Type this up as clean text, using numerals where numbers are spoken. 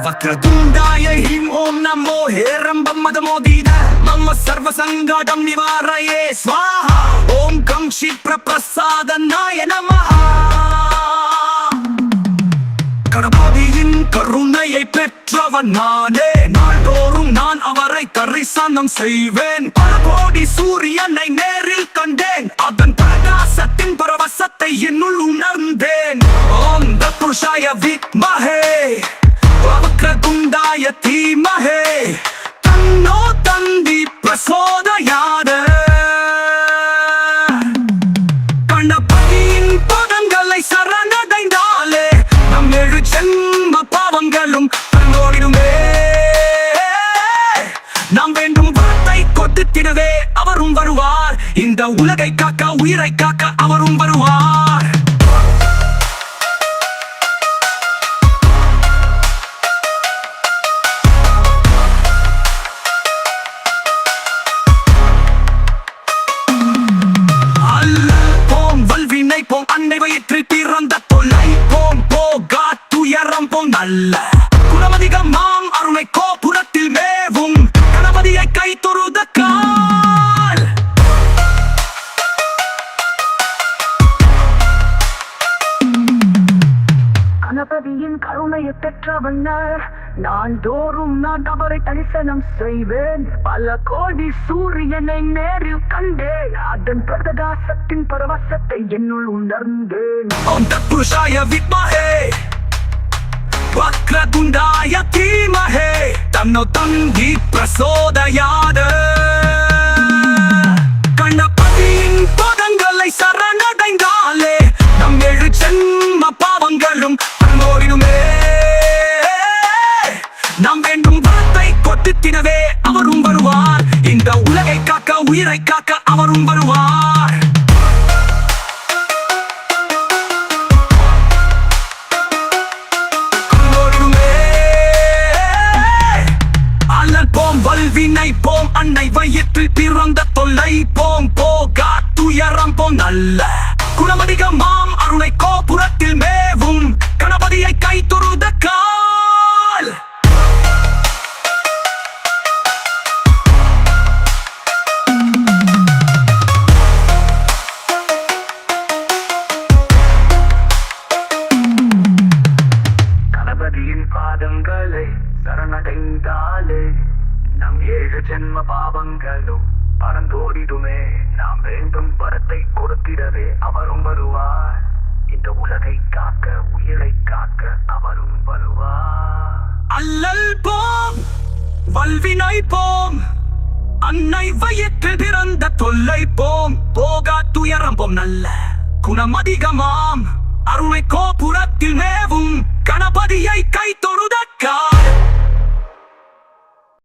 वक्रतुंडाय ह्रीं ओम नमो हेरंबं मदमोदीद मम सर्वसंकटं निवारये स्वाहा ओम गं क्षिप्रप्रसादनाय नमः கணபதியின் கருணையை பெற்றவன் நானே நாள்தோறும் நான் அவரை தரிசனம் செய்வேன் பல கோடி சூரியனை நேரில் கண்டேன் அதன் பிரகாசத்தின் பரவசத்தை என்னுள் உணர்ந்தேன் ஓம் தத்புருஷாய வித்மஹே வக்ரதுண்டாய தீமஹே தன்னோ தந்தி பிரசோதயாத் கணபதியின் பதங்களை சரணடைந்தாலே நம் 7 ஜென்ம பாவங்களும் தன்னோடிடுமே நாம் வேண்டும் வரத்தை கொடுத்திடவே அவரும் வருவார் இந்த உலகை காக்க உயிரை காக்க அவரும் வருவார் போம் அன்னை வயிற்றில் பிறந்த தொல்லை போம் போகா துயரம் போம் நல்ல குணமதிகமாம் அருணை கோபுரத்தில் மேவும் கணபதியை கை தொழுத கால் கணபதியின் கருணையை பெற்றவன் நான் தோறும் நான் அவரை தரிசனம் செய்வேன் பல கோடி சூரியனை நேரில் கண்டேன் அதன் பிரகாசத்தின் பரவசத்தை என்னுள் உணர்ந்தேன் ஓம் தத்புருஷாய வித்மஹே வக்ரதுண்டாய தீமஹே தன்னோ தந்தி பிரசோதயாத் கணபதியின் பதங்களை சரணடைந்தாலே நம் 7 ஜென்ம பாவங்களும் தன்னோடிடுமே நாம் வேண்டும் வரத்தை கொடுத்திடவே அவரும் வருவார் இந்த உலகை காக்க உயிரை காக்க அவரும் வருவார் அல்லல் போம் வல்வினை போம் அன்னை வயிற்றில் பிறந்த தொல்லை போம் போகா துயரம் போம் நல்ல குணமதிகமாம் அருணை கோபுரத்தில் மேவும் கணபதியை கை தொழுத கால் பாதங்களை சரணடைந்தாலே நம் 7 ஜென்ம பாவங்களும் பறந்தோடிடுமே நாம் வேண்டும் வரத்தை கொடுத்திடவே அவரும் வருவார் இந்த உலகை காக்க உயிரை காக்க அவரும் வருவார் அல்லல் போம் வல்வினை போம் அன்னை வயிற்றில் பிறந்த தொல்லை போம் போகா துயரம் போம் நல்ல குணமதிகமாம் அருணை கோபுரத்தில் மேவும் கணபதியை கை